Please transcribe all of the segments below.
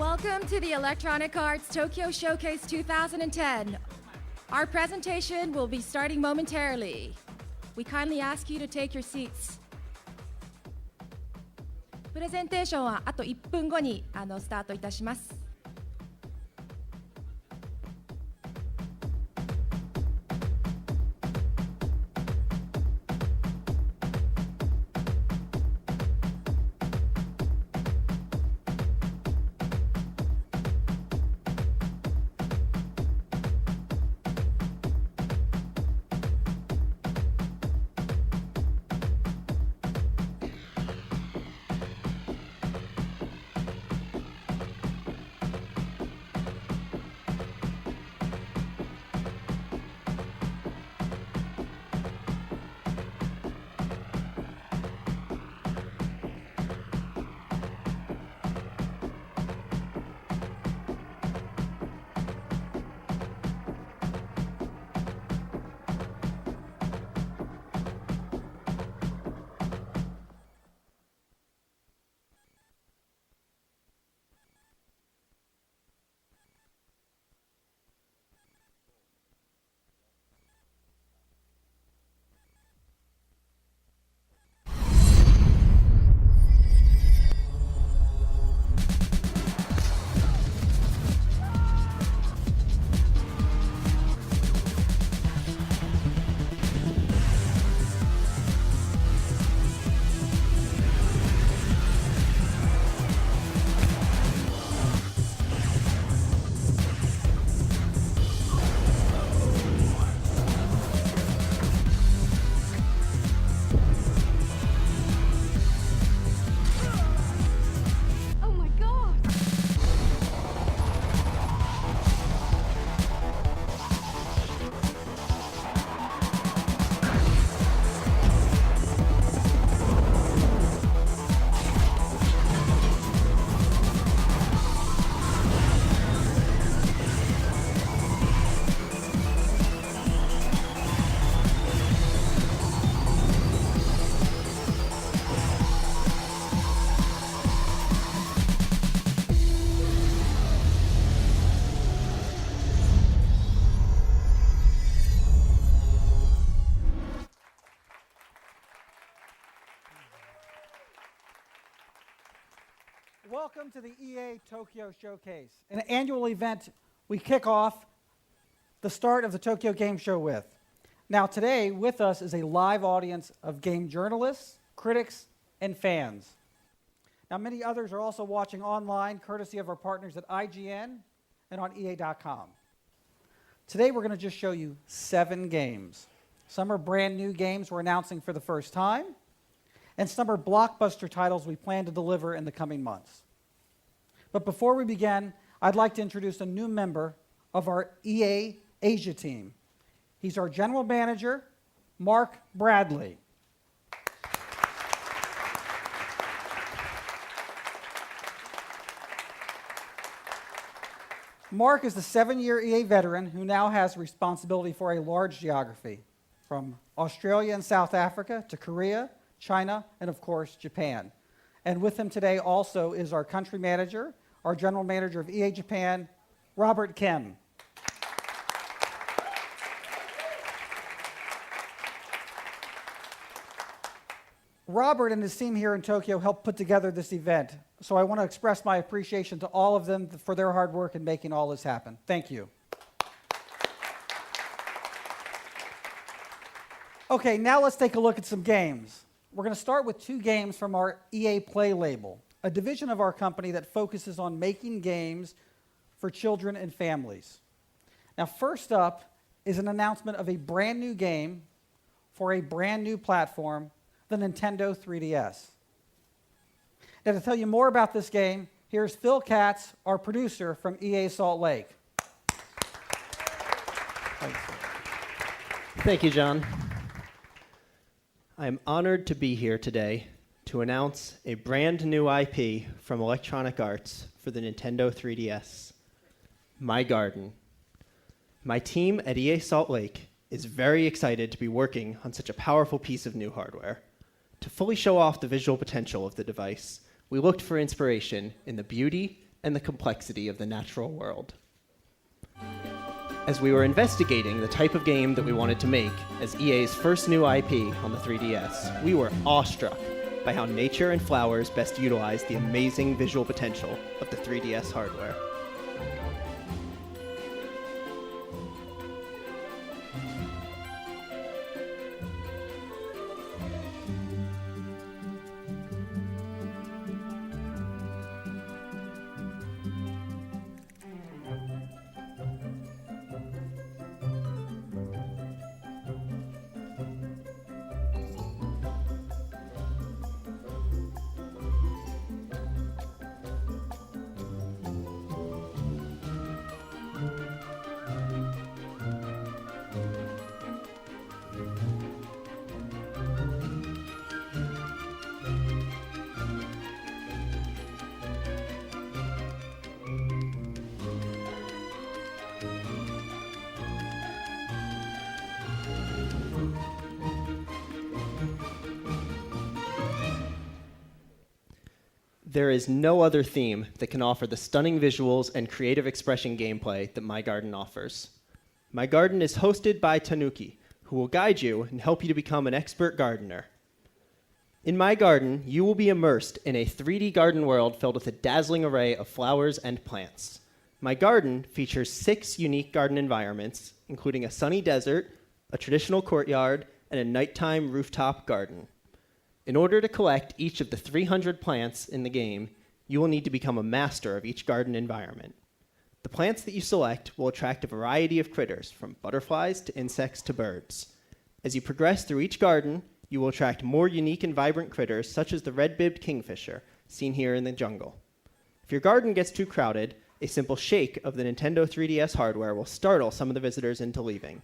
Welcome to the Electronic Arts Tokyo Showcase 2010. Our presentation will be starting momentarily. We kindly ask you to take your seats. プレゼンテーションはあと1分後にスタートいたします。Welcome to the EA Tokyo Showcase, an annual event we kick off the start of the Tokyo Game Show with. Now today with us is a live audience of game journalists, critics, and fans. Now many others are also watching online courtesy of our partners at IGN and on EA.com. Today we're going to just show you 7 games. Some are brand new games we're announcing for the first time, and some are blockbuster titles we plan to deliver in the coming months. But before we begin, I'd like to introduce a new member of our EA Asia team. He's our general manager, Mark Bradley. Mark is the 7-year EA veteran who now has responsibility for a large geography, from Australia and South Africa to Korea, China, and of course, Japan. And with him today also is our country manager, our general manager of EA Japan, Robert Kim. Robert and his team here in Tokyo helped put together this event, so I want to express my appreciation to all of them for their hard work in making all this happen. Thank you. Okay, now let's take a look at some games. We're going to start with 2 games from our EA Play label, a division of our company that focuses on making games for children and families. Now, first up is an announcement of a brand new game for a brand new platform, the Nintendo 3DS. Now, to tell you more about this game, here's Phil Katz, our producer from EA Salt Lake. Thank you, John. I am honored to be here today to announce a brand new IP from Electronic Arts for the Nintendo 3DS, My Garden. My team at EA Salt Lake is very excited to be working on such a powerful piece of new hardware. To fully show off the visual potential of the device, we looked for inspiration in the beauty, and the complexity of the natural world. As we were investigating the type of game that we wanted to make as EA's first new IP on the 3DS, we were awestruck by how nature and flowers best utilize the amazing visual potential of the 3DS hardware. There is no other theme that can offer the stunning visuals and creative expression gameplay that My Garden offers. My Garden is hosted by Tanuki, who will guide you and help you to become an expert gardener. In My Garden, you will be immersed in a 3D garden world filled with a dazzling array of flowers and plants. My Garden features 6 unique garden environments, including a sunny desert, a traditional courtyard, and a nighttime rooftop garden. In order to collect each of the 300 plants in the game, you will need to become a master of each garden environment. The plants that you select will attract a variety of critters, from butterflies to insects to birds. As you progress through each garden, you will attract more unique and vibrant critters, such as the red-bibbed kingfisher, seen here in the jungle. If your garden gets too crowded, a simple shake of the Nintendo 3DS hardware will startle some of the visitors into leaving.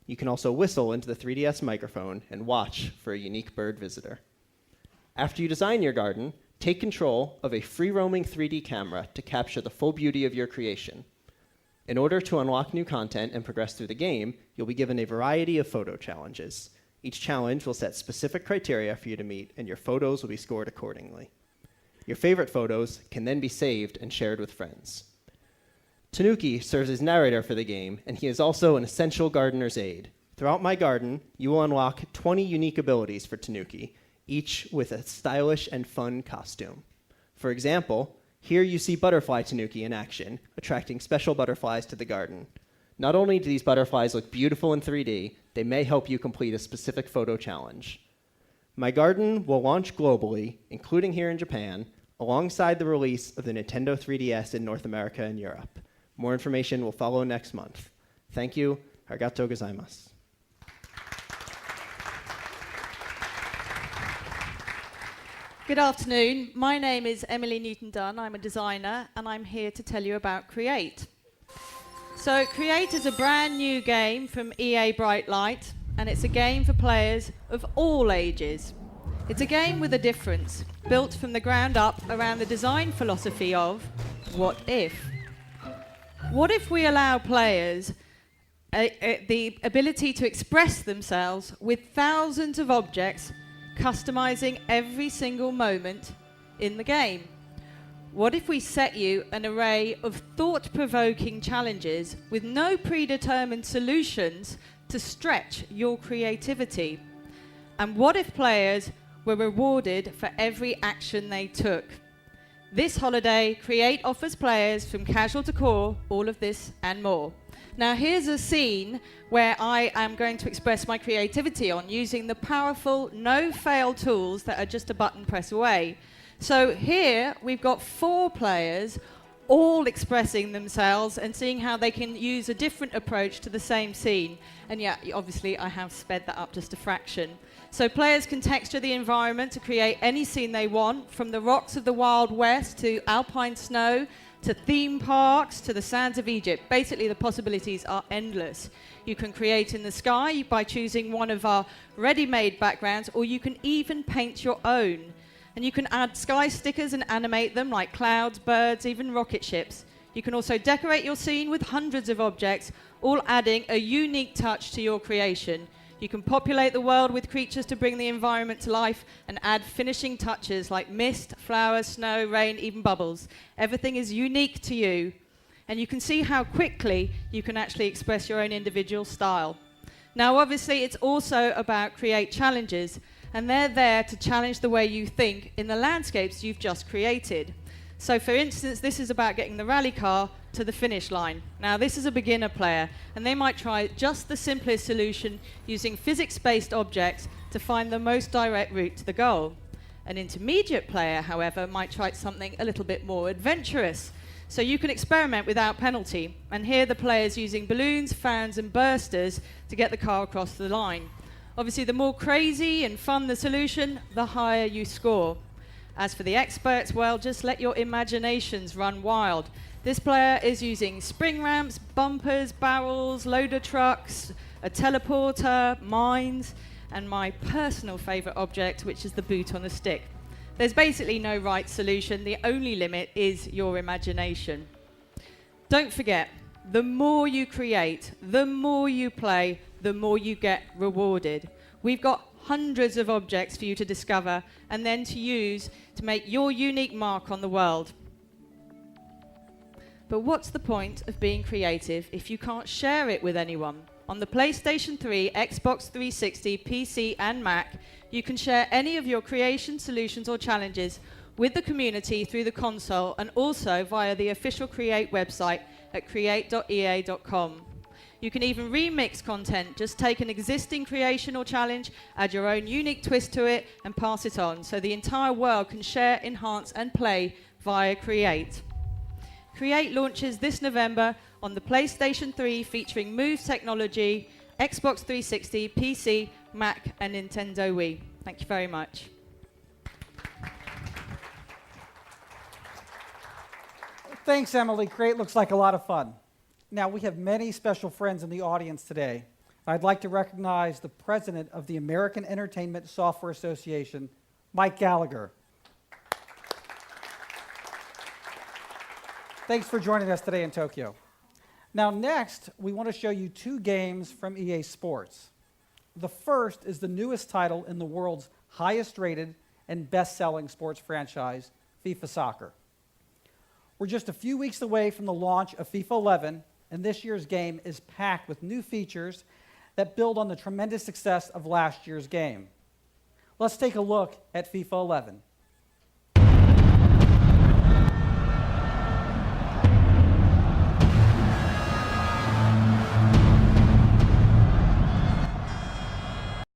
You can also whistle into the 3DS microphone and watch for a unique bird visitor. After you design your garden, take control of a free-roaming 3D camera to capture the full beauty of your creation. In order to unlock new content and progress through the game, you'll be given a variety of photo challenges. Each challenge will set specific criteria for you to meet, and your photos will be scored accordingly. Your favorite photos can then be saved and shared with friends. Tanuki serves as narrator for the game, and he is also an essential gardener's aid. Throughout My Garden, you will unlock 20 unique abilities for Tanuki, each with a stylish and fun costume. For example, here you see Butterfly Tanuki in action, attracting special butterflies to the garden. Not only do these butterflies look beautiful in 3D, they may help you complete a specific photo challenge. My Garden will launch globally, including here in Japan, alongside the release of the Nintendo 3DS in North America and Europe. More information will follow next month. Thank you. Arigatou gozaimasu. Good afternoon. My name is Emily Newton-Dunn. I'm a designer, and I'm here to tell you about Create. So Create is a brand new game from EA Brightlight, and it's a game for players of all ages. It's a game with a difference, built from the ground up around the design philosophy of what if? What if we allow players the ability to express themselves with thousands of objects, customizing every single moment in the game? What if we set you an array of thought-provoking challenges with no predetermined solutions to stretch your creativity? And what if players were rewarded for every action they took? This holiday, Create offers players from casual to core all of this and more. Now here's a scene where I am going to express my creativity on using the powerful no-fail tools that are just a button press away. So here we've got 4 players all expressing themselves and seeing how they can use a different approach to the same scene. And yeah, obviously I have sped that up just a fraction. So players can texture the environment to create any scene they want, from the rocks of the Wild West to alpine snow, to theme parks, to the sands of Egypt. Basically, the possibilities are endless. You can create in the sky by choosing one of our ready-made backgrounds, or you can even paint your own. And you can add sky stickers and animate them, like clouds, birds, even rocket ships. You can also decorate your scene with hundreds of objects, all adding a unique touch to your creation. You can populate the world with creatures to bring the environment to life and add finishing touches like mist, flowers, snow, rain, even bubbles. Everything is unique to you, and you can see how quickly you can actually express your own individual style. Now, obviously, it's also about create challenges, and they're there to challenge the way you think in the landscapes you've just created. So, for instance, this is about getting the rally car to the finish line. Now, this is a beginner player, and they might try just the simplest solution using physics-based objects to find the most direct route to the goal. An intermediate player, however, might try something a little bit more adventurous. So you can experiment without penalty, and here the players using balloons, fans, and bursters to get the car across the line. Obviously, the more crazy and fun the solution, the higher you score. As for the experts, well, just let your imaginations run wild. This player is using spring ramps, bumpers, barrels, loader trucks, a teleporter, mines, and my personal favorite object, which is the boot on a stick. There's basically no right solution. The only limit is your imagination. Don't forget, the more you create, the more you play, the more you get rewarded. We've got hundreds of objects for you to discover and then to use to make your unique mark on the world. But what's the point of being creative if you can't share it with anyone? On the PlayStation 3, Xbox 360, PC, and Mac, you can share any of your creation, solutions, or challenges with the community through the console and also via the official Create website at create.ea.com. You can even remix content, just take an existing creation or challenge, add your own unique twist to it, and pass it on, so the entire world can share, enhance, and play via Create. Create launches this November on the PlayStation 3, featuring Move technology, Xbox 360, PC, Mac, and Nintendo Wii. Thank you very much. Thanks, Emily. Create looks like a lot of fun. Now, we have many special friends in the audience today. I'd like to recognize the president of the American Entertainment Software Association, Mike Gallagher. Thanks for joining us today in Tokyo. Now, next, we want to show you two games from EA Sports. The first is the newest title in the world's highest-rated and best-selling sports franchise, FIFA Soccer. We're just a few weeks away from the launch of FIFA 11, and this year's game is packed with new features that build on the tremendous success of last year's game. Let's take a look at FIFA 11.